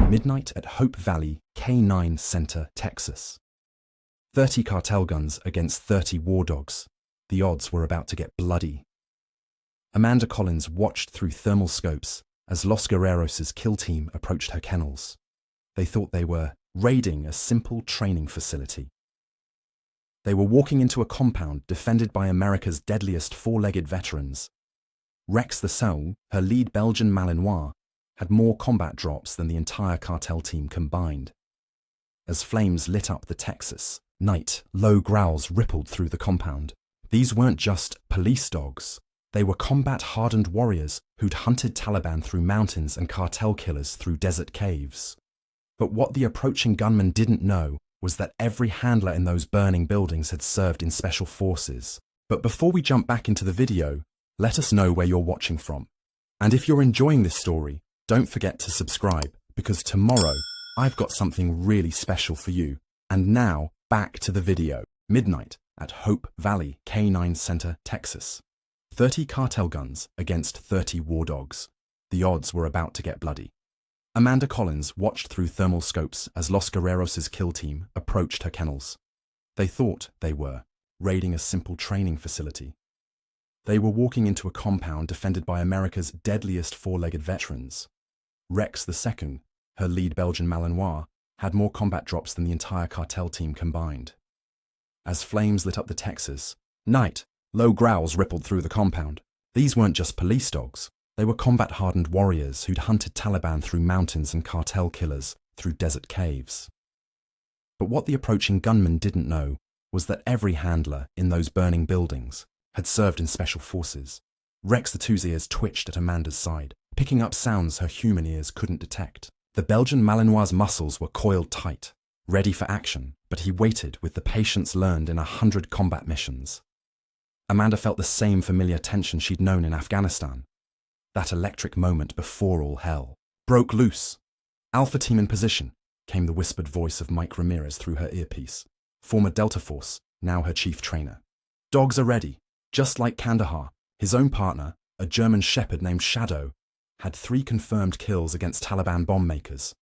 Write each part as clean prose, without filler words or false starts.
Midnight at Hope Valley, K9 Center, Texas. 30 cartel guns against 30 war dogs. The odds were about to get bloody. Amanda Collins watched through thermal scopes as Los Guerreros' kill team approached her kennels. They thought they were raiding a simple training facility. They were walking into a compound defended by America's deadliest four-legged veterans. Rex the Soul, her lead Belgian Malinois, had more combat drops than the entire cartel team combined. As flames lit up the Texas night, low growls rippled through the compound. These weren't just police dogs. They were combat-hardened warriors who'd hunted Taliban through mountains and cartel killers through desert caves. But what the approaching gunmen didn't know was that every handler in those burning buildings had served in special forces. But before we jump back into the video, let us know where you're watching from. And if you're enjoying this story, don't forget to subscribe, because tomorrow I've got something really special for you. And now, back to the video. Midnight at Hope Valley, K9 Center, Texas. 30 cartel guns against 30 war dogs. The odds were about to get bloody. Amanda Collins watched through thermal scopes as Los Guerreros' kill team approached her kennels. They thought they were raiding a simple training facility. They were walking into a compound defended by America's deadliest four-legged veterans. Rex II, her lead Belgian Malinois, had more combat drops than the entire cartel team combined. As flames lit up the Texas night, low growls rippled through the compound. These weren't just police dogs. They were combat-hardened warriors who'd hunted Taliban through mountains and cartel killers through desert caves. But what the approaching gunmen didn't know was that every handler in those burning buildings had served in special forces. Rex II's ears twitched at Amanda's side, picking up sounds her human ears couldn't detect. The Belgian Malinois' muscles were coiled tight, ready for action, but he waited with the patience learned in 100 combat missions. Amanda felt the same familiar tension she'd known in Afghanistan. That electric moment before all hell broke loose. "Alpha team in position," came the whispered voice of Mike Ramirez through her earpiece, former Delta Force, now her chief trainer. "Dogs are ready." Just like Kandahar, his own partner, a German shepherd named Shadow, had 3 confirmed kills against Taliban bomb makers.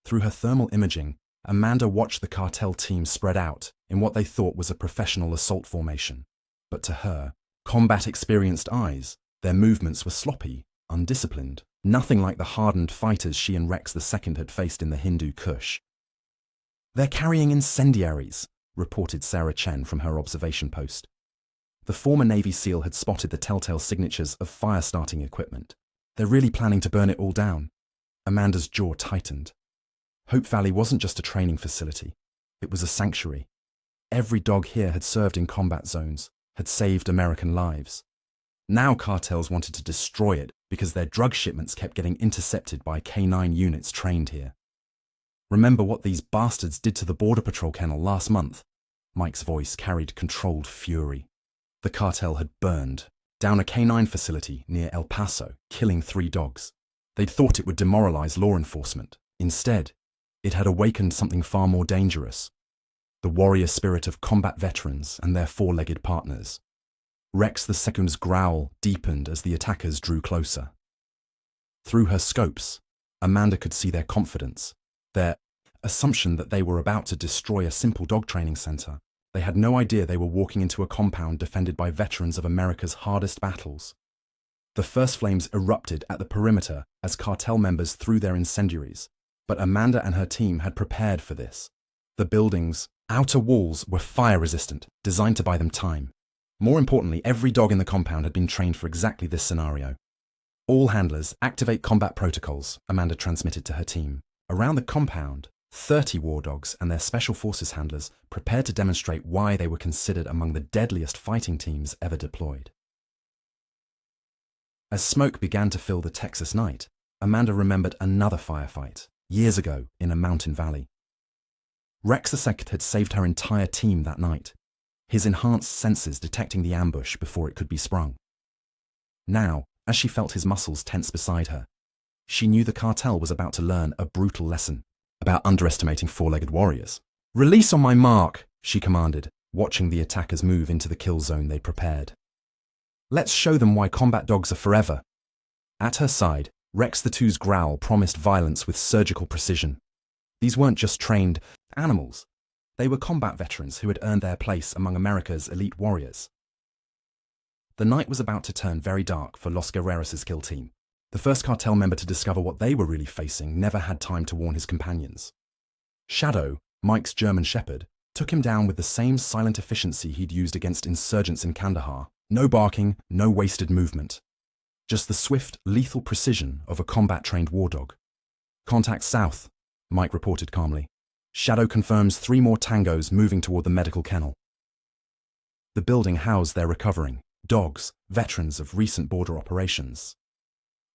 Through her thermal imaging, Amanda watched the cartel team spread out in what they thought was a professional assault formation. But to her, combat-experienced eyes, their movements were sloppy, undisciplined, nothing like the hardened fighters she and Rex II had faced in the Hindu Kush. "They're carrying incendiaries," reported Sarah Chen from her observation post. The former Navy SEAL had spotted the telltale signatures of fire-starting equipment. "They're really planning to burn it all down." Amanda's jaw tightened. Hope Valley wasn't just a training facility. It was a sanctuary. Every dog here had served in combat zones, had saved American lives. Now cartels wanted to destroy it because their drug shipments kept getting intercepted by K9 units trained here. "Remember what these bastards did to the Border Patrol kennel last month?" Mike's voice carried controlled fury. The cartel had burned down a K9 facility near El Paso, killing 3 dogs. They'd thought it would demoralize law enforcement. Instead, it had awakened something far more dangerous: the warrior spirit of combat veterans and their four-legged partners. Rex II's growl deepened as the attackers drew closer. Through her scopes, Amanda could see their confidence, their assumption that they were about to destroy a simple dog training center. They had no idea they were walking into a compound defended by veterans of America's hardest battles. The first flames erupted at the perimeter as cartel members threw their incendiaries, but Amanda and her team had prepared for this. The building's outer walls were fire-resistant, designed to buy them time. More importantly, every dog in the compound had been trained for exactly this scenario. "All handlers activate combat protocols," Amanda transmitted to her team. Around the compound, 30 war dogs and their special forces handlers prepared to demonstrate why they were considered among the deadliest fighting teams ever deployed. As smoke began to fill the Texas night, Amanda remembered another firefight, years ago in a mountain valley. Rex II had saved her entire team that night, his enhanced senses detecting the ambush before it could be sprung. Now, as she felt his muscles tense beside her, she knew the cartel was about to learn a brutal lesson about underestimating four-legged warriors. "Release on my mark," she commanded, watching the attackers move into the kill zone they prepared. "Let's show them why combat dogs are forever." At her side, Rex the Two's growl promised violence with surgical precision. These weren't just trained animals. They were combat veterans who had earned their place among America's elite warriors. The night was about to turn very dark for Los Guerreros' kill team. The first cartel member to discover what they were really facing never had time to warn his companions. Shadow, Mike's German shepherd, took him down with the same silent efficiency he'd used against insurgents in Kandahar. No barking, no wasted movement. Just the swift, lethal precision of a combat-trained war dog. "Contact south," Mike reported calmly. "Shadow confirms 3 more tangos moving toward the medical kennel." The building housed their recovering dogs, veterans of recent border operations.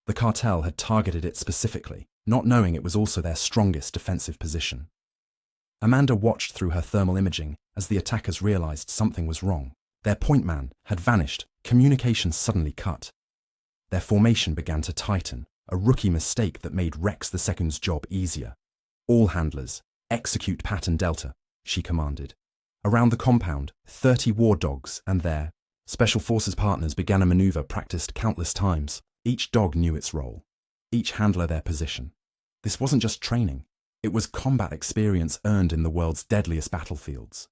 The cartel had targeted it specifically, not knowing it was also their strongest defensive position. Amanda watched through her thermal imaging as the attackers realized something was wrong. Their point man had vanished, communication suddenly cut. Their formation began to tighten, a rookie mistake that made Rex II's job easier. "All handlers, execute pattern Delta," she commanded. Around the compound, 30 war dogs and their Special Forces partners began a maneuver practiced countless times. Each dog knew its role, each handler their position. This wasn't just training, it was combat experience earned in the world's deadliest battlefields.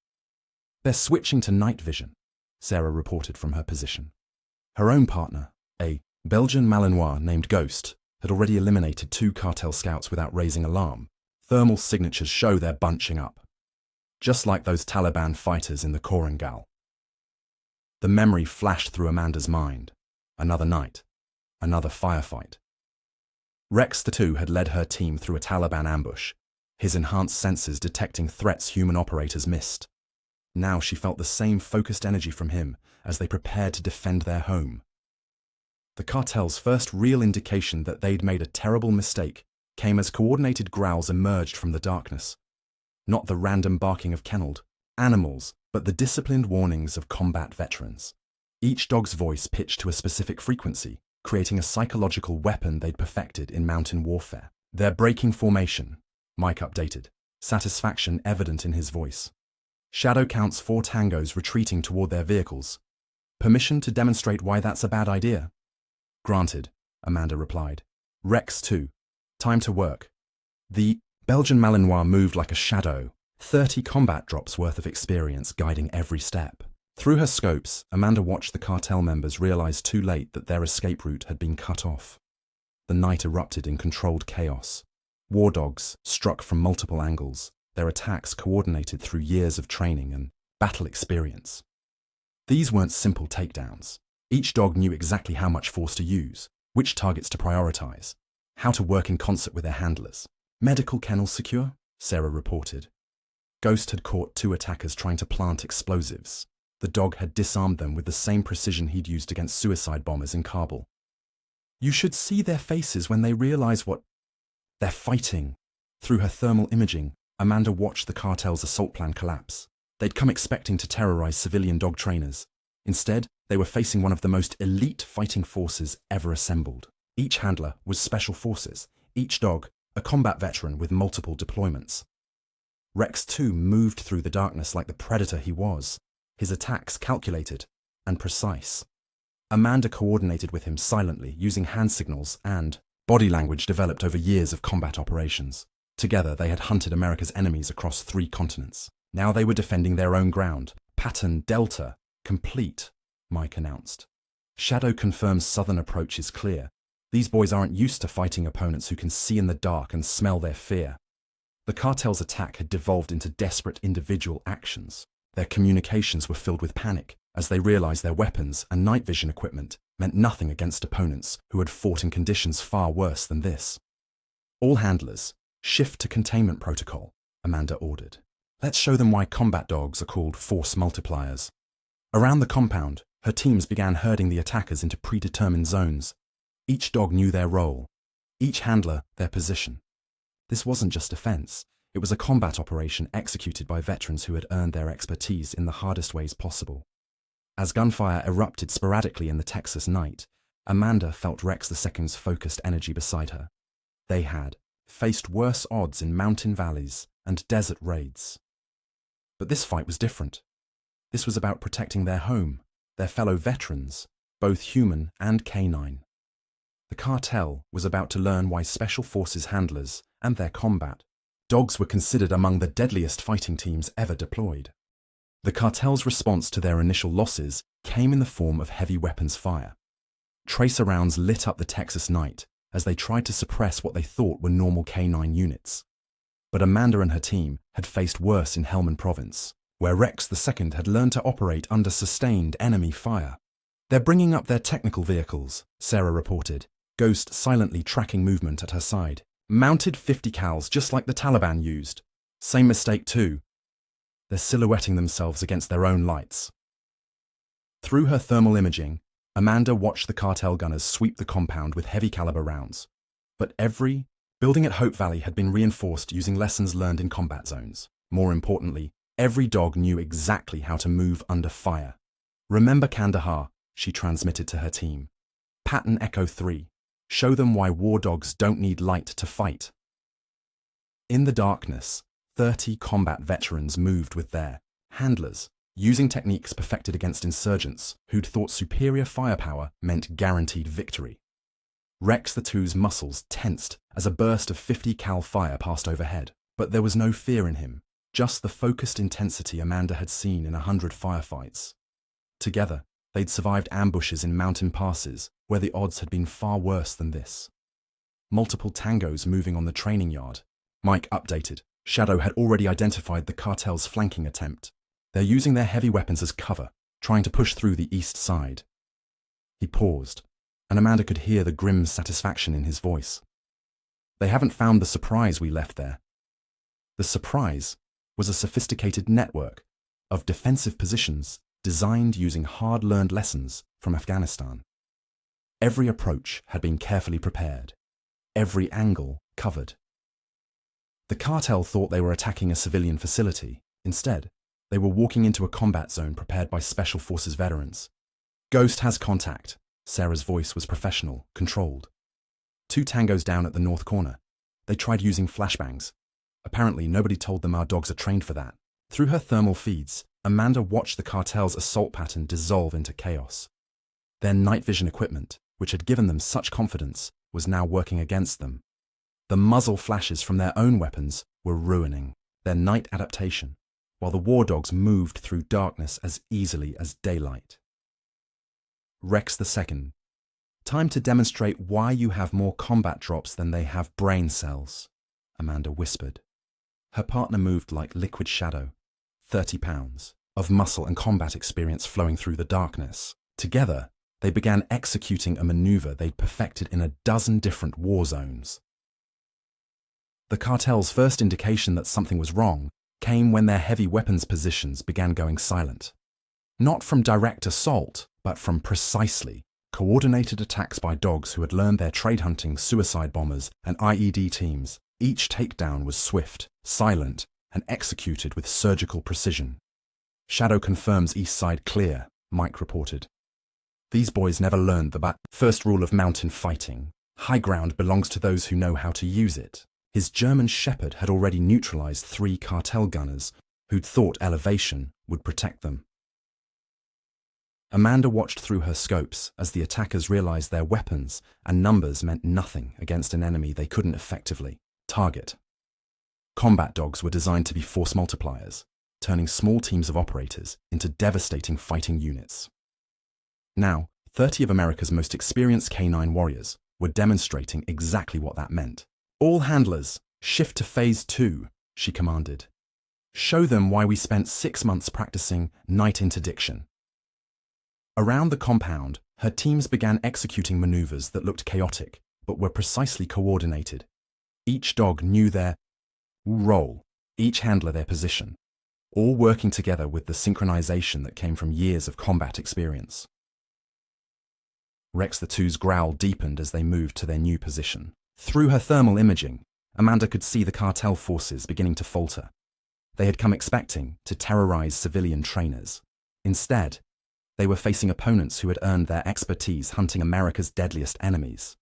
"They're switching to night vision," Sarah reported from her position. Her own partner, a Belgian Malinois named Ghost, had already eliminated 2 cartel scouts without raising alarm. Thermal signatures show they're bunching up. Just like those Taliban fighters in the Korangal. The memory flashed through Amanda's mind. Another night. Another firefight. Rex the Two had led her team through a Taliban ambush, his enhanced senses detecting threats human operators missed. Now she felt the same focused energy from him as they prepared to defend their home. The cartel's first real indication that they'd made a terrible mistake came as coordinated growls emerged from the darkness. Not the random barking of kennelled animals, but the disciplined warnings of combat veterans. Each dog's voice pitched to a specific frequency, creating a psychological weapon they'd perfected in mountain warfare. "They're breaking formation," Mike updated, satisfaction evident in his voice. "Shadow counts 4 tangos retreating toward their vehicles. Permission to demonstrate why that's a bad idea?" "Granted," Amanda replied. "Rex 2. Time to work." The Belgian Malinois moved like a shadow, 30 combat drops worth of experience guiding every step. Through her scopes, Amanda watched the cartel members realize too late that their escape route had been cut off. The night erupted in controlled chaos. War dogs struck from multiple angles, their attacks coordinated through years of training and battle experience. These weren't simple takedowns. Each dog knew exactly how much force to use, which targets to prioritize, how to work in concert with their handlers. "Medical kennels secure?" Sarah reported. Ghost had caught 2 attackers trying to plant explosives. The dog had disarmed them with the same precision he'd used against suicide bombers in Kabul. "You should see their faces when they realize what they're fighting." Through her thermal imaging, Amanda watched the cartel's assault plan collapse. They'd come expecting to terrorize civilian dog trainers. Instead, they were facing one of the most elite fighting forces ever assembled. Each handler was Special Forces, each dog a combat veteran with multiple deployments. Rex 2 moved through the darkness like the predator he was, his attacks calculated and precise. Amanda coordinated with him silently, using hand signals and body language developed over years of combat operations. Together, they had hunted America's enemies across 3 continents. Now they were defending their own ground. "Pattern Delta, complete," Mike announced. "Shadow confirms southern approach is clear. These boys aren't used to fighting opponents who can see in the dark and smell their fear." The cartel's attack had devolved into desperate individual actions. Their communications were filled with panic as they realized their weapons and night vision equipment meant nothing against opponents who had fought in conditions far worse than this. "All handlers, shift to containment protocol," Amanda ordered. "Let's show them why combat dogs are called force multipliers." Around the compound, her teams began herding the attackers into predetermined zones. Each dog knew their role, each handler their position. This wasn't just defense, it was a combat operation executed by veterans who had earned their expertise in the hardest ways possible. As gunfire erupted sporadically in the Texas night, Amanda felt Rex II's focused energy beside her. They had faced worse odds in mountain valleys and desert raids. But this fight was different. This was about protecting their home, their fellow veterans, both human and canine. The cartel was about to learn why Special Forces handlers and their combat dogs were considered among the deadliest fighting teams ever deployed. The cartel's response to their initial losses came in the form of heavy weapons fire. Tracer rounds lit up the Texas night as they tried to suppress what they thought were normal K9 units. But Amanda and her team had faced worse in Helmand Province, where Rex II had learned to operate under sustained enemy fire. "They're bringing up their technical vehicles," Sarah reported, Ghost silently tracking movement at her side. "Mounted 50 cals just like the Taliban used. Same mistake too. They're silhouetting themselves against their own lights." Through her thermal imaging, Amanda watched the cartel gunners sweep the compound with heavy caliber rounds. But every building at Hope Valley had been reinforced using lessons learned in combat zones. More importantly, every dog knew exactly how to move under fire. "Remember Kandahar," she transmitted to her team. "Pattern Echo 3. Show them why war dogs don't need light to fight." In the darkness, 30 combat veterans moved with their handlers, using techniques perfected against insurgents who'd thought superior firepower meant guaranteed victory. Rex II's muscles tensed as a burst of 50 cal fire passed overhead, but there was no fear in him, just the focused intensity Amanda had seen in 100 firefights. Together, they'd survived ambushes in mountain passes where the odds had been far worse than this. Multiple tangos moving on the training yard. Mike updated. Shadow had already identified the cartel's flanking attempt. They're using their heavy weapons as cover, trying to push through the east side. He paused, and Amanda could hear the grim satisfaction in his voice. "They haven't found the surprise we left there." The surprise was a sophisticated network of defensive positions designed using hard-learned lessons from Afghanistan. Every approach had been carefully prepared, every angle covered. The cartel thought they were attacking a civilian facility. Instead, they were walking into a combat zone prepared by Special Forces veterans. "Ghost has contact." Sarah's voice was professional, controlled. 2 tangos down at the north corner. They tried using flashbangs. Apparently, nobody told them our dogs are trained for that. Through her thermal feeds, Amanda watched the cartel's assault pattern dissolve into chaos. Their night vision equipment, which had given them such confidence, was now working against them. The muzzle flashes from their own weapons were ruining their night adaptation, while the war dogs moved through darkness as easily as daylight. Rex II. "Time to demonstrate why you have more combat drops than they have brain cells," Amanda whispered. Her partner moved like liquid shadow, 30 pounds of muscle and combat experience flowing through the darkness. Together, they began executing a maneuver they'd perfected in a dozen different war zones. The cartel's first indication that something was wrong came when their heavy weapons positions began going silent. Not from direct assault, but from precisely coordinated attacks by dogs who had learned their trade hunting suicide bombers and IED teams. Each takedown was swift, silent, and executed with surgical precision. "Shadow confirms east side clear," Mike reported. "These boys never learned the first rule of mountain fighting. High ground belongs to those who know how to use it." His German shepherd had already neutralized 3 cartel gunners who'd thought elevation would protect them. Amanda watched through her scopes as the attackers realized their weapons and numbers meant nothing against an enemy they couldn't effectively target. Combat dogs were designed to be force multipliers, turning small teams of operators into devastating fighting units. Now, 30 of America's most experienced K9 warriors were demonstrating exactly what that meant. "All handlers, shift to Phase 2, she commanded. "Show them why we spent 6 months practicing night interdiction." Around the compound, her teams began executing maneuvers that looked chaotic, but were precisely coordinated. Each dog knew their role, each handler their position, all working together with the synchronization that came from years of combat experience. Rex II's growl deepened as they moved to their new position. Through her thermal imaging, Amanda could see the cartel forces beginning to falter. They had come expecting to terrorize civilian trainers. Instead, they were facing opponents who had earned their expertise hunting America's deadliest enemies.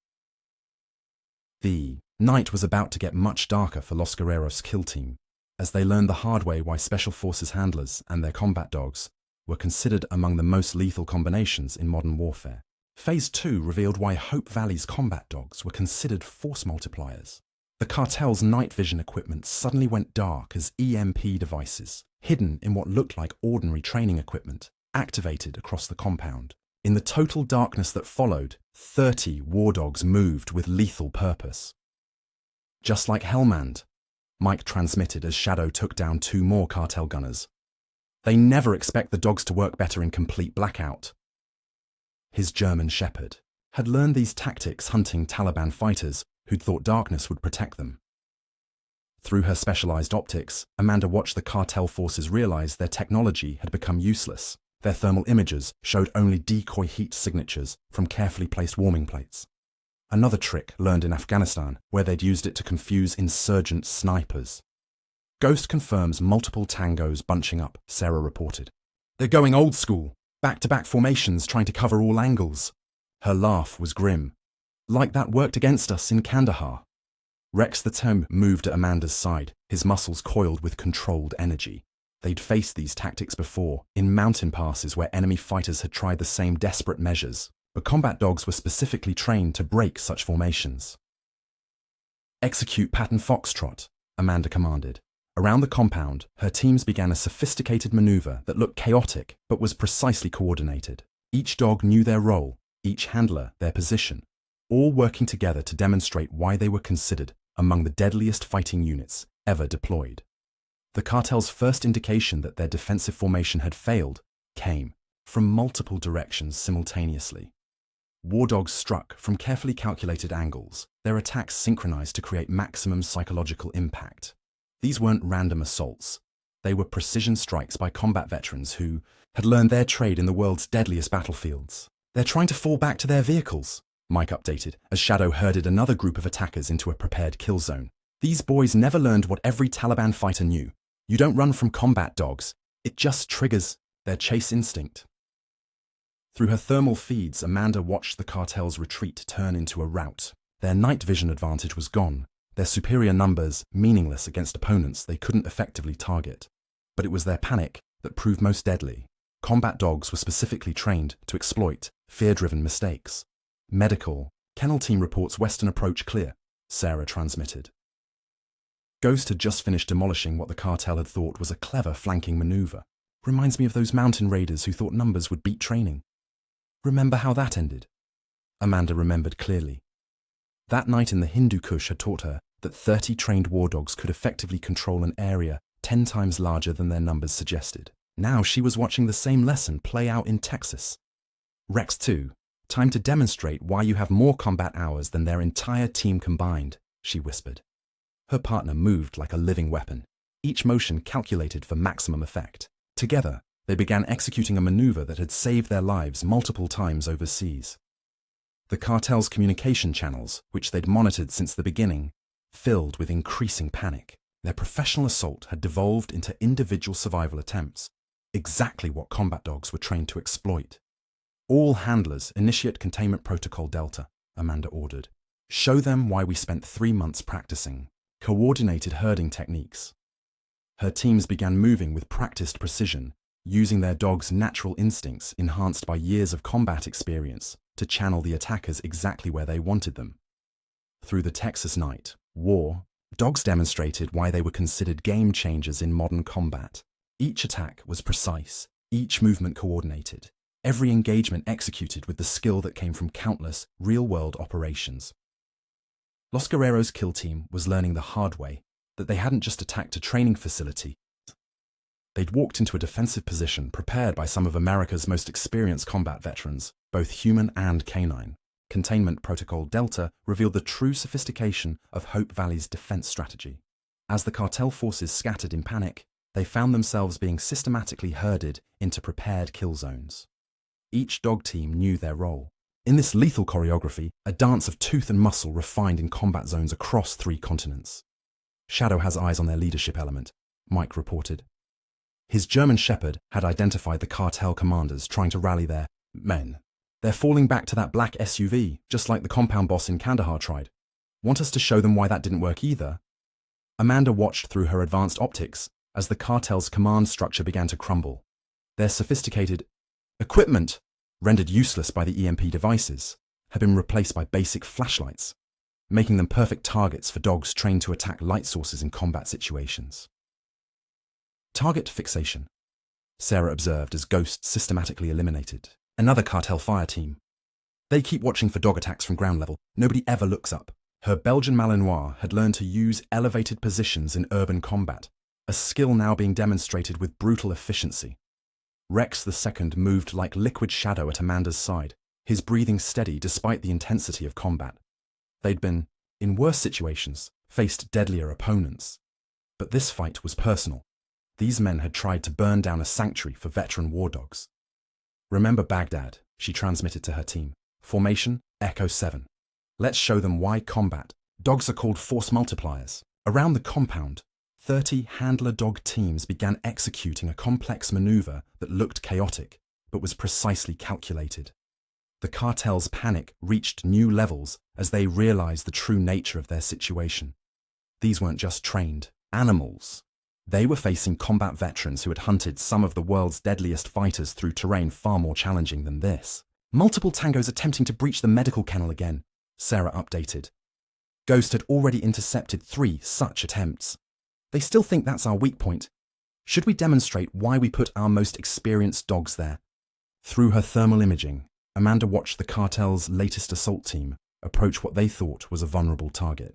The night was about to get much darker for Los Guerreros' kill team, as they learned the hard way why Special Forces handlers and their combat dogs were considered among the most lethal combinations in modern warfare. Phase 2 revealed why Hope Valley's combat dogs were considered force multipliers. The cartel's night vision equipment suddenly went dark as EMP devices, hidden in what looked like ordinary training equipment, activated across the compound. In the total darkness that followed, 30 war dogs moved with lethal purpose. Just like Helmand, Mike transmitted as Shadow took down 2 more cartel gunners. They never expect the dogs to work better in complete blackout. His German Shepherd had learned these tactics hunting Taliban fighters who'd thought darkness would protect them. Through her specialized optics, Amanda watched the cartel forces realize their technology had become useless. Their thermal images showed only decoy heat signatures from carefully placed warming plates. Another trick learned in Afghanistan, where they'd used it to confuse insurgent snipers. Ghost confirms multiple tangos bunching up, Sarah reported. They're going old school, back-to-back formations trying to cover all angles. Her laugh was grim. Like that worked against us in Kandahar. Rex the Tom moved at Amanda's side, his muscles coiled with controlled energy. They'd faced these tactics before, in mountain passes where enemy fighters had tried the same desperate measures, but combat dogs were specifically trained to break such formations. Execute pattern foxtrot, Amanda commanded. Around the compound, her teams began a sophisticated maneuver that looked chaotic but was precisely coordinated. Each dog knew their role, each handler their position, all working together to demonstrate why they were considered among the deadliest fighting units ever deployed. The cartel's first indication that their defensive formation had failed came from multiple directions simultaneously. War dogs struck from carefully calculated angles, their attacks synchronized to create maximum psychological impact. These weren't random assaults. They were precision strikes by combat veterans who had learned their trade in the world's deadliest battlefields. They're trying to fall back to their vehicles, Mike updated, as Shadow herded another group of attackers into a prepared kill zone. These boys never learned what every Taliban fighter knew. You don't run from combat dogs. It just triggers their chase instinct. Through her thermal feeds, Amanda watched the cartel's retreat turn into a rout. Their night vision advantage was gone, their superior numbers meaningless against opponents they couldn't effectively target. But it was their panic that proved most deadly. Combat dogs were specifically trained to exploit fear-driven mistakes. Medical, kennel team reports Western approach clear, Sarah transmitted. Ghost had just finished demolishing what the cartel had thought was a clever flanking maneuver. Reminds me of those mountain raiders who thought numbers would beat training. Remember how that ended? Amanda remembered clearly. That night in the Hindu Kush had taught her that 30 trained war dogs could effectively control an area 10 times larger than their numbers suggested. Now she was watching the same lesson play out in Texas. Rex 2, time to demonstrate why you have more combat hours than their entire team combined, she whispered. Her partner moved like a living weapon, each motion calculated for maximum effect. Together, they began executing a maneuver that had saved their lives multiple times overseas. The cartel's communication channels, which they'd monitored since the beginning, filled with increasing panic. Their professional assault had devolved into individual survival attempts, exactly what combat dogs were trained to exploit. All handlers initiate containment protocol Delta, Amanda ordered. Show them why we spent 3 months practicing coordinated herding techniques. Her teams began moving with practiced precision, using their dogs' natural instincts enhanced by years of combat experience to channel the attackers exactly where they wanted them. Through the Texas night war, dogs demonstrated why they were considered game changers in modern combat. Each attack was precise, each movement coordinated, every engagement executed with the skill that came from countless real-world operations. Los Guerreros' kill team was learning the hard way that they hadn't just attacked a training facility. They'd walked into a defensive position prepared by some of America's most experienced combat veterans, both human and canine. Containment Protocol Delta revealed the true sophistication of Hope Valley's defense strategy. As the cartel forces scattered in panic, they found themselves being systematically herded into prepared kill zones. Each dog team knew their role. In this lethal choreography, a dance of tooth and muscle refined in combat zones across 3 continents. Shadow has eyes on their leadership element, Mike reported. His German Shepherd had identified the cartel commanders trying to rally their men. They're falling back to that black SUV, just like the compound boss in Kandahar tried. Want us to show them why that didn't work either? Amanda watched through her advanced optics as the cartel's command structure began to crumble. Their sophisticated equipment rendered useless by the EMP devices, had been replaced by basic flashlights, making them perfect targets for dogs trained to attack light sources in combat situations. Target fixation, Sarah observed as Ghost systematically eliminated another Cartel fire team. They keep watching for dog attacks from ground level. Nobody ever looks up. Her Belgian Malinois had learned to use elevated positions in urban combat, a skill now being demonstrated with brutal efficiency. Rex II moved like liquid shadow at Amanda's side, his breathing steady despite the intensity of combat. They'd been, in worse situations, faced deadlier opponents. But this fight was personal. These men had tried to burn down a sanctuary for veteran war dogs. Remember Baghdad, she transmitted to her team. Formation, Echo 7. Let's show them why combat. Dogs are called force multipliers. Around the compound, 30 handler dog teams began executing a complex maneuver that looked chaotic, but was precisely calculated. The Cartel's panic reached new levels as they realized the true nature of their situation. These weren't just trained animals. They were facing combat veterans who had hunted some of the world's deadliest fighters through terrain far more challenging than this. Multiple tangos attempting to breach the medical kennel again, Sarah updated. Ghost had already intercepted 3 such attempts. They still think that's our weak point. Should we demonstrate why we put our most experienced dogs there? Through her thermal imaging, Amanda watched the Cartel's latest assault team approach what they thought was a vulnerable target.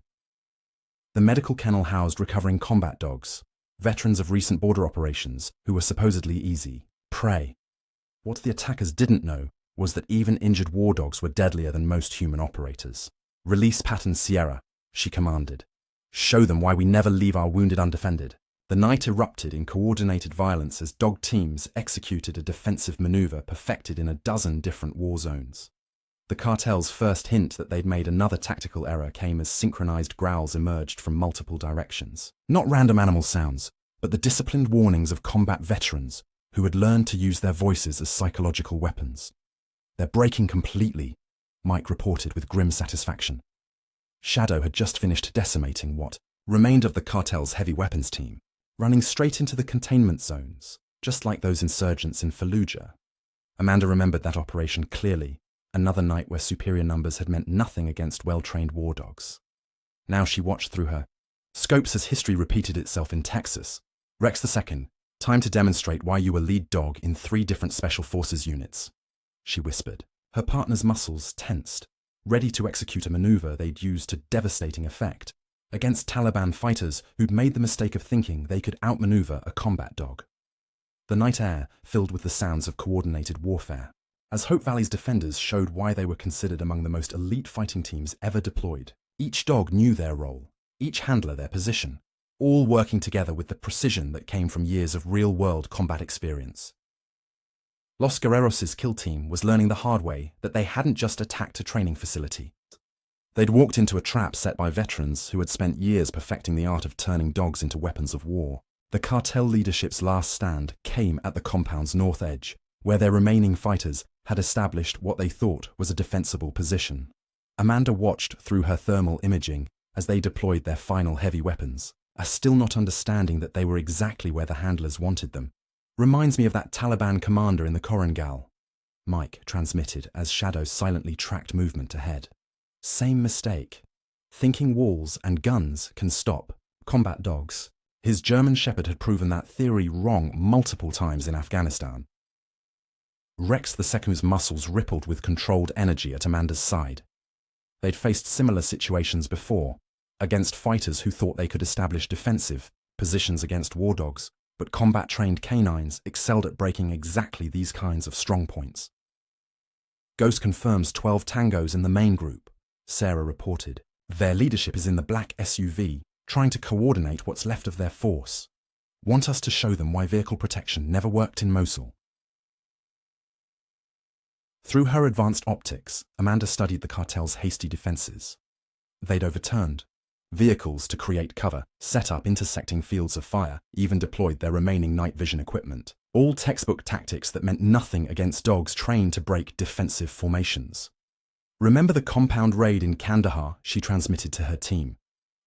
The medical kennel housed recovering combat dogs, veterans of recent border operations who were supposedly easy prey. What the attackers didn't know was that even injured war dogs were deadlier than most human operators. Release pattern Sierra, she commanded. Show them why we never leave our wounded undefended. The night erupted in coordinated violence as dog teams executed a defensive maneuver perfected in a dozen different war zones. The Cartel's first hint that they'd made another tactical error came as synchronized growls emerged from multiple directions. Not random animal sounds, but the disciplined warnings of combat veterans who had learned to use their voices as psychological weapons. They're breaking completely, Mike reported with grim satisfaction. Shadow had just finished decimating what remained of the Cartel's heavy weapons team, running straight into the containment zones, just like those insurgents in Fallujah. Amanda remembered that operation clearly, another night where superior numbers had meant nothing against well-trained war dogs. Now she watched through her scopes as history repeated itself in Texas. Rex II, time to demonstrate why you were lead dog in 3 different special forces units, she whispered. Her partner's muscles tensed, ready to execute a maneuver they'd use to devastating effect against Taliban fighters who'd made the mistake of thinking they could outmaneuver a combat dog. The night air filled with the sounds of coordinated warfare, as Hope Valley's defenders showed why they were considered among the most elite fighting teams ever deployed. Each dog knew their role, each handler their position, all working together with the precision that came from years of real-world combat experience. Los Guerreros' kill team was learning the hard way that they hadn't just attacked a training facility. They'd walked into a trap set by veterans who had spent years perfecting the art of turning dogs into weapons of war. The Cartel leadership's last stand came at the compound's north edge, where their remaining fighters had established what they thought was a defensible position. Amanda watched through her thermal imaging as they deployed their final heavy weapons, still not understanding that they were exactly where the handlers wanted them. Reminds me of that Taliban commander in the Korangal, Mike transmitted as Shadow silently tracked movement ahead. Same mistake. Thinking walls and guns can stop combat dogs. His German Shepherd had proven that theory wrong multiple times in Afghanistan. Rex II's muscles rippled with controlled energy at Amanda's side. They'd faced similar situations before, against fighters who thought they could establish defensive positions against war dogs, but combat-trained canines excelled at breaking exactly these kinds of strong points. Ghost confirms 12 tangos in the main group, Sarah reported. Their leadership is in the black SUV, trying to coordinate what's left of their force. Want us to show them why vehicle protection never worked in Mosul. Through her advanced optics, Amanda studied the Cartel's hasty defenses. They'd overturned vehicles to create cover, set up intersecting fields of fire, even deployed their remaining night vision equipment. All textbook tactics that meant nothing against dogs trained to break defensive formations. Remember the compound raid in Kandahar, she transmitted to her team.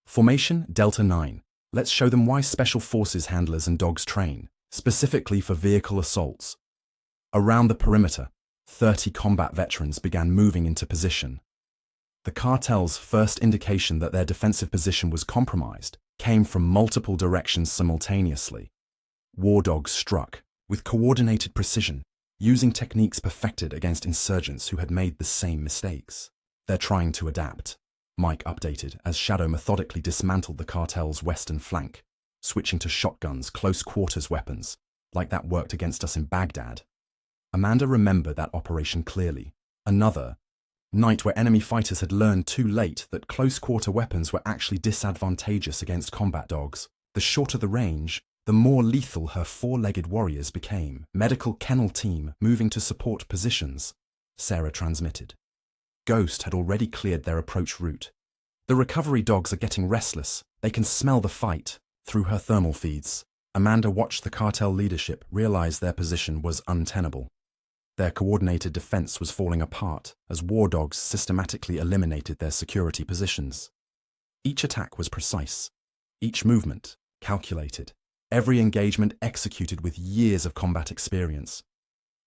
Formation Delta 9. Let's show them why special forces handlers and dogs train, specifically for vehicle assaults. Around the perimeter, 30 combat veterans began moving into position. The cartel's first indication that their defensive position was compromised came from multiple directions simultaneously. War dogs struck, with coordinated precision, using techniques perfected against insurgents who had made the same mistakes. "They're trying to adapt," Mike updated as Shadow methodically dismantled the cartel's western flank, switching to shotguns, close-quarters weapons, like that worked against us in Baghdad. Amanda remembered that operation clearly. Another night where enemy fighters had learned too late that close-quarter weapons were actually disadvantageous against combat dogs. The shorter the range, the more lethal her four-legged warriors became. "Medical kennel team moving to support positions," Sarah transmitted. Ghost had already cleared their approach route. "The recovery dogs are getting restless. They can smell the fight." Through her thermal feeds, Amanda watched the cartel leadership realize their position was untenable. Their coordinated defense was falling apart as war dogs systematically eliminated their security positions. Each attack was precise, each movement calculated, every engagement executed with years of combat experience.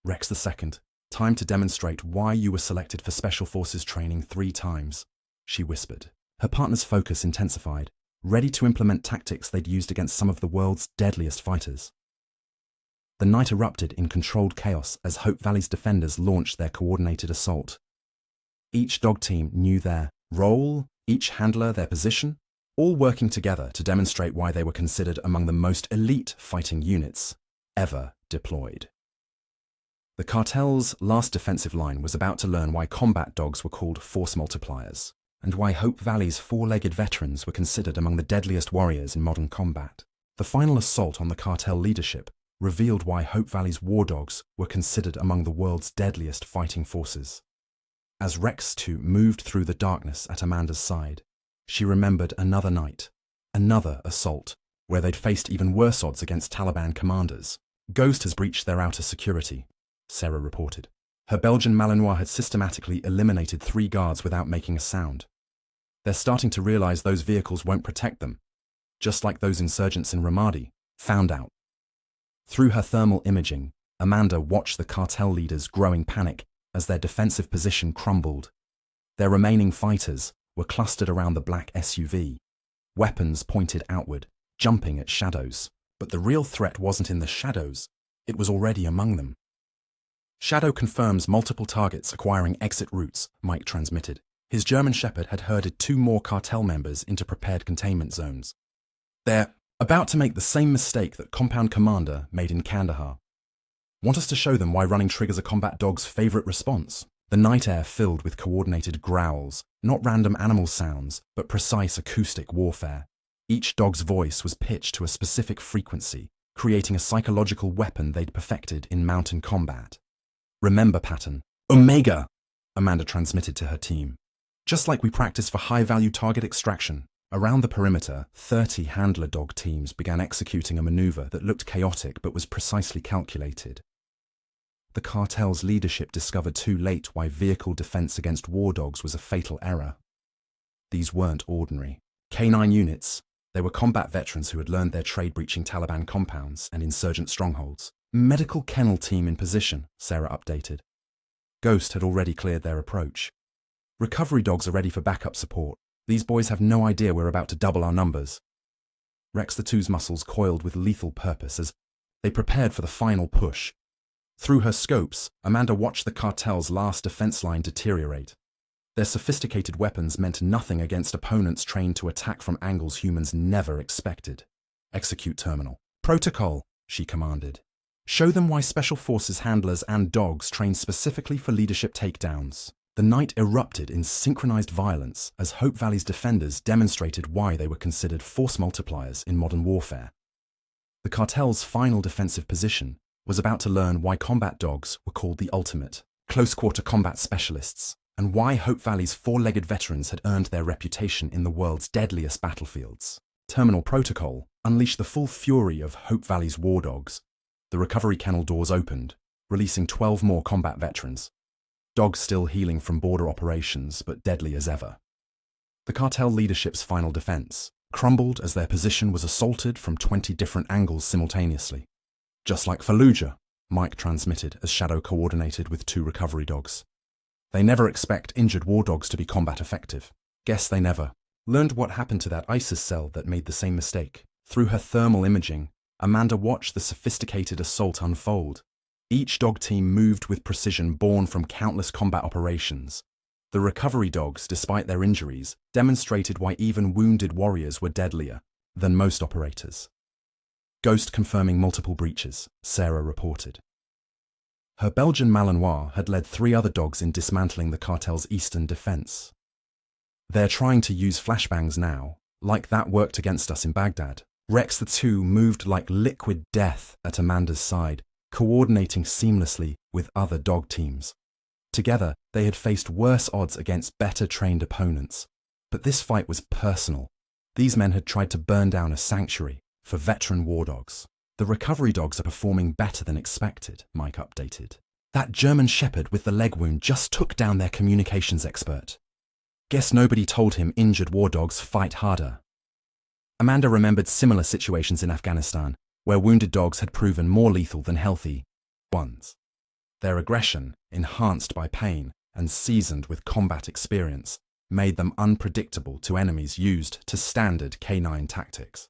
"Rex II, time to demonstrate why you were selected for Special Forces training 3 times, she whispered. Her partner's focus intensified, ready to implement tactics they'd used against some of the world's deadliest fighters. The night erupted in controlled chaos as Hope Valley's defenders launched their coordinated assault. Each dog team knew their role, each handler their position, all working together to demonstrate why they were considered among the most elite fighting units ever deployed. The cartel's last defensive line was about to learn why combat dogs were called force multipliers, and why Hope Valley's four-legged veterans were considered among the deadliest warriors in modern combat. The final assault on the cartel leadership revealed why Hope Valley's war dogs were considered among the world's deadliest fighting forces. As Rex II moved through the darkness at Amanda's side, she remembered another night, another assault, where they'd faced even worse odds against Taliban commanders. "Ghost has breached their outer security," Sarah reported. Her Belgian Malinois had systematically eliminated 3 guards without making a sound. "They're starting to realize those vehicles won't protect them, just like those insurgents in Ramadi found out." Through her thermal imaging, Amanda watched the cartel leaders' growing panic as their defensive position crumbled. Their remaining fighters were clustered around the black SUV, weapons pointed outward, jumping at shadows. But the real threat wasn't in the shadows, it was already among them. "Shadow confirms multiple targets acquiring exit routes," Mike transmitted. His German Shepherd had herded 2 more cartel members into prepared containment zones. "They're about to make the same mistake that Compound Commander made in Kandahar. Want us to show them why running triggers a combat dog's favorite response?" The night air filled with coordinated growls, not random animal sounds, but precise acoustic warfare. Each dog's voice was pitched to a specific frequency, creating a psychological weapon they'd perfected in mountain combat. "Remember pattern. Omega," Amanda transmitted to her team. "Just like we practiced for high-value target extraction." Around the perimeter, 30 handler dog teams began executing a maneuver that looked chaotic but was precisely calculated. The cartel's leadership discovered too late why vehicle defense against war dogs was a fatal error. These weren't ordinary K9 units. They were combat veterans who had learned their trade breaching Taliban compounds and insurgent strongholds. "Medical kennel team in position," Sarah updated. Ghost had already cleared their approach. "Recovery dogs are ready for backup support. These boys have no idea we're about to double our numbers." Rex II's muscles coiled with lethal purpose as they prepared for the final push. Through her scopes, Amanda watched the cartel's last defense line deteriorate. Their sophisticated weapons meant nothing against opponents trained to attack from angles humans never expected. "Execute terminal. Protocol," she commanded. "Show them why Special Forces handlers and dogs trained specifically for leadership takedowns." The night erupted in synchronized violence as Hope Valley's defenders demonstrated why they were considered force multipliers in modern warfare. The cartel's final defensive position was about to learn why combat dogs were called the ultimate close-quarter combat specialists, and why Hope Valley's four-legged veterans had earned their reputation in the world's deadliest battlefields. Terminal Protocol unleashed the full fury of Hope Valley's war dogs. The recovery kennel doors opened, releasing 12 more combat veterans. Dogs still healing from border operations, but deadly as ever. The cartel leadership's final defense crumbled as their position was assaulted from 20 different angles simultaneously. Just like Fallujah, Mike transmitted as Shadow coordinated with 2 recovery dogs. They never expect injured war dogs to be combat effective. Guess they never learned what happened to that ISIS cell that made the same mistake. Through her thermal imaging, Amanda watched the sophisticated assault unfold. Each dog team moved with precision born from countless combat operations. The recovery dogs, despite their injuries, demonstrated why even wounded warriors were deadlier than most operators. Ghost confirming multiple breaches, Sarah reported. Her Belgian Malinois had led 3 other dogs in dismantling the cartel's eastern defense. They're trying to use flashbangs now, like that worked against us in Baghdad. Rex the 2 moved like liquid death at Amanda's side, coordinating seamlessly with other dog teams. Together, they had faced worse odds against better-trained opponents. But this fight was personal. These men had tried to burn down a sanctuary for veteran war dogs. The recovery dogs are performing better than expected, Mike updated. That German shepherd with the leg wound just took down their communications expert. Guess nobody told him injured war dogs fight harder. Amanda remembered similar situations in Afghanistan, where wounded dogs had proven more lethal than healthy ones. Their aggression, enhanced by pain and seasoned with combat experience, made them unpredictable to enemies used to standard canine tactics.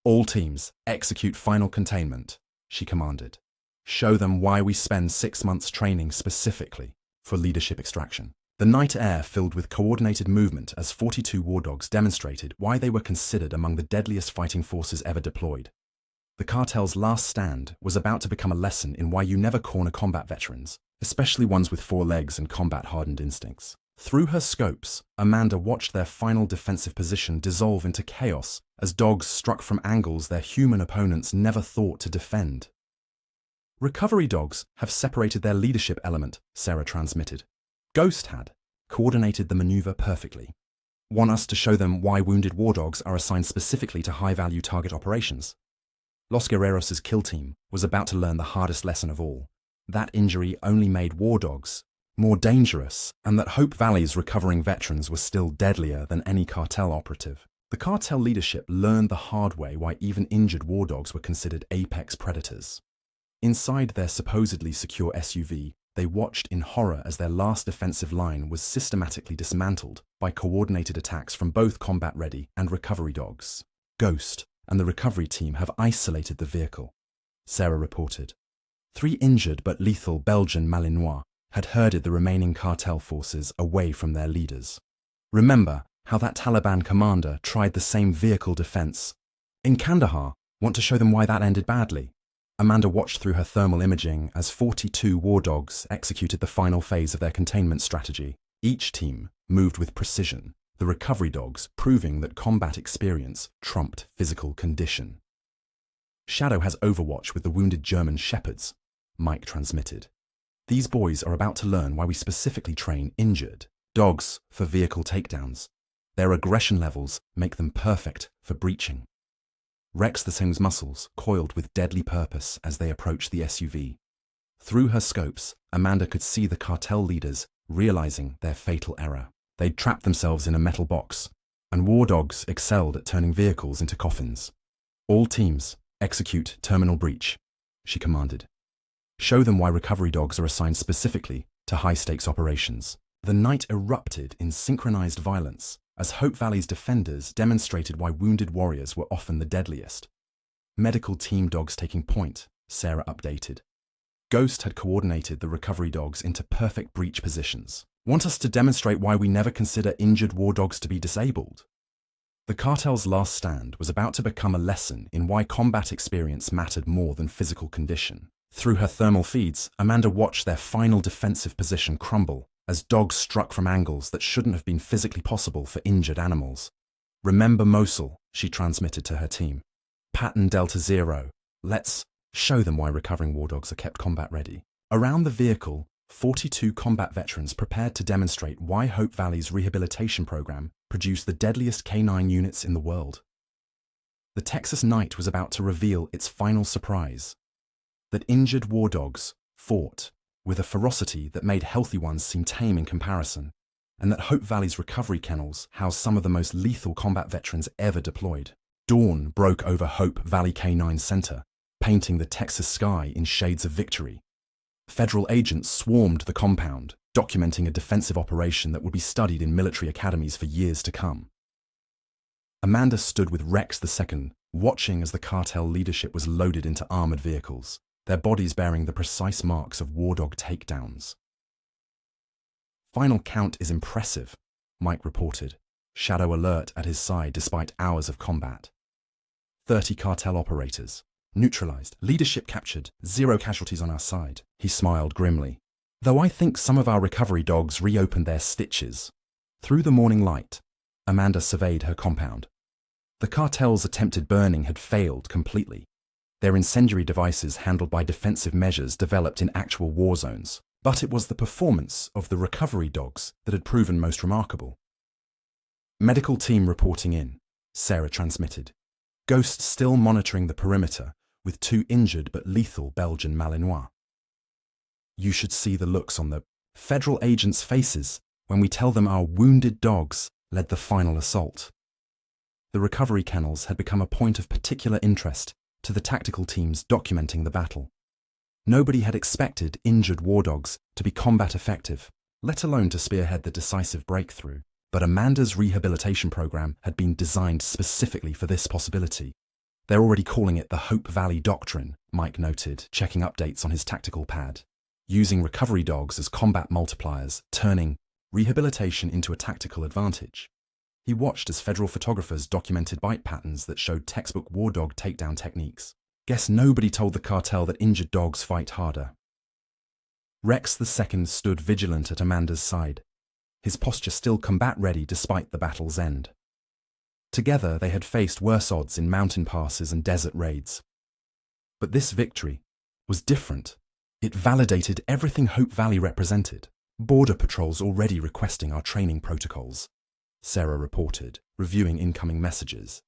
All teams, execute final containment, she commanded. Show them why we spend 6 months training specifically for leadership extraction. The night air filled with coordinated movement as 42 war dogs demonstrated why they were considered among the deadliest fighting forces ever deployed. The cartel's last stand was about to become a lesson in why you never corner combat veterans, especially ones with 4 legs and combat-hardened instincts. Through her scopes, Amanda watched their final defensive position dissolve into chaos as dogs struck from angles their human opponents never thought to defend. Recovery dogs have separated their leadership element, Sarah transmitted. Ghost had coordinated the maneuver perfectly. Want us to show them why wounded war dogs are assigned specifically to high-value target operations? Los Guerreros' kill team was about to learn the hardest lesson of all. That injury only made war dogs more dangerous, and that Hope Valley's recovering veterans were still deadlier than any cartel operative. The cartel leadership learned the hard way why even injured war dogs were considered apex predators. Inside their supposedly secure SUV, they watched in horror as their last defensive line was systematically dismantled by coordinated attacks from both combat-ready and recovery dogs. Ghost and the recovery team have isolated the vehicle, Sarah reported. 3 injured but lethal Belgian Malinois had herded the remaining cartel forces away from their leaders. Remember how that Taliban commander tried the same vehicle defense in Kandahar? Want to show them why that ended badly? Amanda watched through her thermal imaging as 42 war dogs executed the final phase of their containment strategy. Each team moved with precision, the recovery dogs proving that combat experience trumped physical condition. Shadow has overwatch with the wounded German shepherds, Mike transmitted. These boys are about to learn why we specifically train injured dogs for vehicle takedowns. Their aggression levels make them perfect for breaching. Rex the Sing's muscles coiled with deadly purpose as they approached the SUV. Through her scopes, Amanda could see the cartel leaders realizing their fatal error. They'd trapped themselves in a metal box, and war dogs excelled at turning vehicles into coffins. All teams, execute terminal breach, she commanded. Show them why recovery dogs are assigned specifically to high-stakes operations. The night erupted in synchronized violence as Hope Valley's defenders demonstrated why wounded warriors were often the deadliest. Medical team dogs taking point, Sarah updated. Ghost had coordinated the recovery dogs into perfect breach positions. Want us to demonstrate why we never consider injured war dogs to be disabled? The cartel's last stand was about to become a lesson in why combat experience mattered more than physical condition. Through her thermal feeds, Amanda watched their final defensive position crumble as dogs struck from angles that shouldn't have been physically possible for injured animals. Remember Mosul, she transmitted to her team. Pattern Delta Zero. Let's show them why recovering war dogs are kept combat ready. Around the vehicle, 42 combat veterans prepared to demonstrate why Hope Valley's rehabilitation program produced the deadliest canine units in the world. The Texas night was about to reveal its final surprise: that injured war dogs fought with a ferocity that made healthy ones seem tame in comparison, and that Hope Valley's recovery kennels housed some of the most lethal combat veterans ever deployed. Dawn broke over Hope Valley Canine Center, painting the Texas sky in shades of victory. Federal agents swarmed the compound, documenting a defensive operation that would be studied in military academies for years to come. Amanda stood with Rex II, watching as the cartel leadership was loaded into armored vehicles, their bodies bearing the precise marks of war dog takedowns. "Final count is impressive," Mike reported, shadow alert at his side despite hours of combat. 30 cartel operators. Neutralized. Leadership captured. 0 casualties on our side. He smiled grimly. "Though I think some of our recovery dogs reopened their stitches." Through the morning light, Amanda surveyed her compound. The cartel's attempted burning had failed completely. Their incendiary devices handled by defensive measures developed in actual war zones. But it was the performance of the recovery dogs that had proven most remarkable. "Medical team reporting in," Sarah transmitted. "Ghost still monitoring the perimeter, with 2 injured but lethal Belgian Malinois." "You should see the looks on the federal agents' faces when we tell them our wounded dogs led the final assault." The recovery kennels had become a point of particular interest to the tactical teams documenting the battle. Nobody had expected injured war dogs to be combat effective, let alone to spearhead the decisive breakthrough. But Amanda's rehabilitation program had been designed specifically for this possibility. "They're already calling it the Hope Valley Doctrine," Mike noted, checking updates on his tactical pad. "Using recovery dogs as combat multipliers, turning rehabilitation into a tactical advantage." He watched as federal photographers documented bite patterns that showed textbook war dog takedown techniques. Guess nobody told the cartel that injured dogs fight harder. Rex II stood vigilant at Amanda's side, his posture still combat-ready despite the battle's end. Together they had faced worse odds in mountain passes and desert raids. But this victory was different. It validated everything Hope Valley represented. "Border patrols already requesting our training protocols," Sarah reported, reviewing incoming messages.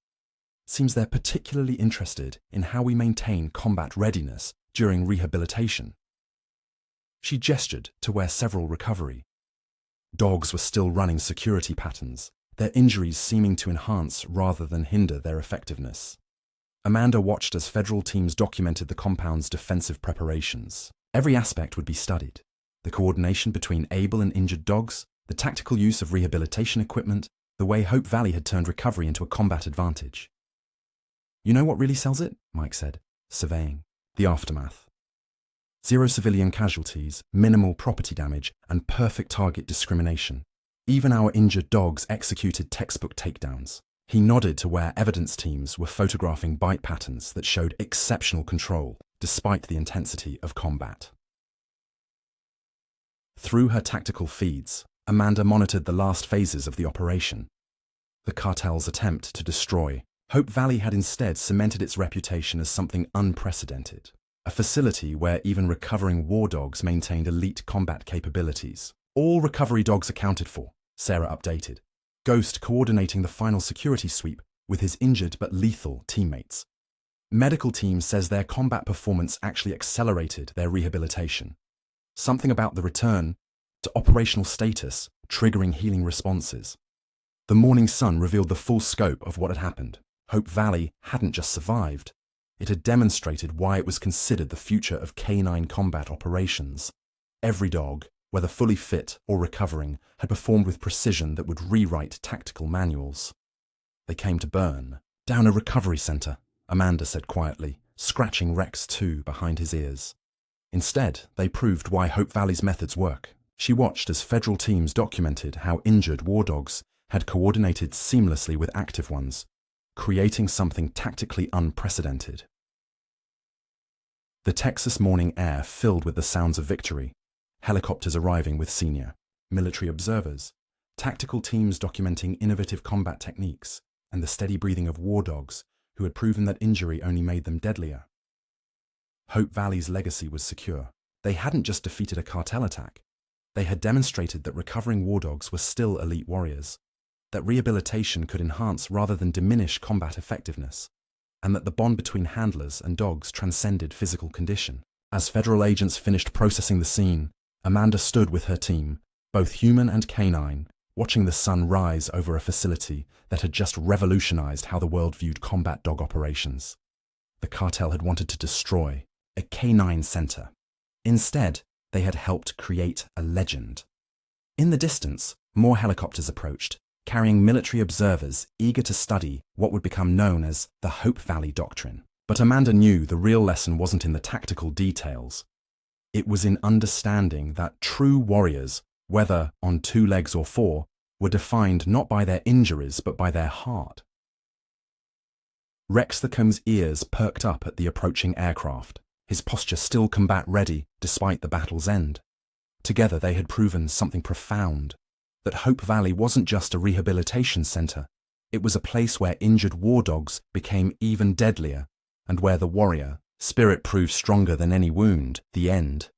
"Seems they're particularly interested in how we maintain combat readiness during rehabilitation." She gestured to where several recovery dogs were still running security patterns, their injuries seeming to enhance rather than hinder their effectiveness. Amanda watched as federal teams documented the compound's defensive preparations. Every aspect would be studied: the coordination between able and injured dogs, the tactical use of rehabilitation equipment, the way Hope Valley had turned recovery into a combat advantage. "You know what really sells it?" Mike said, surveying the aftermath. 0 civilian casualties, minimal property damage, and perfect target discrimination. Even our injured dogs executed textbook takedowns. He nodded to where evidence teams were photographing bite patterns that showed exceptional control, despite the intensity of combat. Through her tactical feeds, Amanda monitored the last phases of the operation. The cartel's attempt to destroy Hope Valley had instead cemented its reputation as something unprecedented, a facility where even recovering war dogs maintained elite combat capabilities. "All recovery dogs accounted for," Sarah updated, Ghost coordinating the final security sweep with his injured but lethal teammates. "Medical team says their combat performance actually accelerated their rehabilitation. Something about the return to operational status triggering healing responses." The morning sun revealed the full scope of what had happened. Hope Valley hadn't just survived, it had demonstrated why it was considered the future of canine combat operations. Every dog, whether fully fit or recovering, had performed with precision that would rewrite tactical manuals. "They came to burn down a recovery center," Amanda said quietly, scratching Rex II behind his ears. "Instead, they proved why Hope Valley's methods work." She watched as federal teams documented how injured war dogs had coordinated seamlessly with active ones, creating something tactically unprecedented. The Texas morning air filled with the sounds of victory, helicopters arriving with senior military observers, tactical teams documenting innovative combat techniques, and the steady breathing of war dogs who had proven that injury only made them deadlier. Hope Valley's legacy was secure. They hadn't just defeated a cartel attack. They had demonstrated that recovering war dogs were still elite warriors, that rehabilitation could enhance rather than diminish combat effectiveness, and that the bond between handlers and dogs transcended physical condition. As federal agents finished processing the scene, Amanda stood with her team, both human and canine, watching the sun rise over a facility that had just revolutionized how the world viewed combat dog operations. The cartel had wanted to destroy a canine center. Instead, they had helped create a legend. In the distance, more helicopters approached, carrying military observers eager to study what would become known as the Hope Valley Doctrine. But Amanda knew the real lesson wasn't in the tactical details. It was in understanding that true warriors, whether on 2 legs or 4, were defined not by their injuries but by their heart. Rex the Comb's ears perked up at the approaching aircraft, his posture still combat-ready despite the battle's end. Together they had proven something profound, that Hope Valley wasn't just a rehabilitation center, it was a place where injured war dogs became even deadlier, and where the warrior spirit proved stronger than any wound. The end.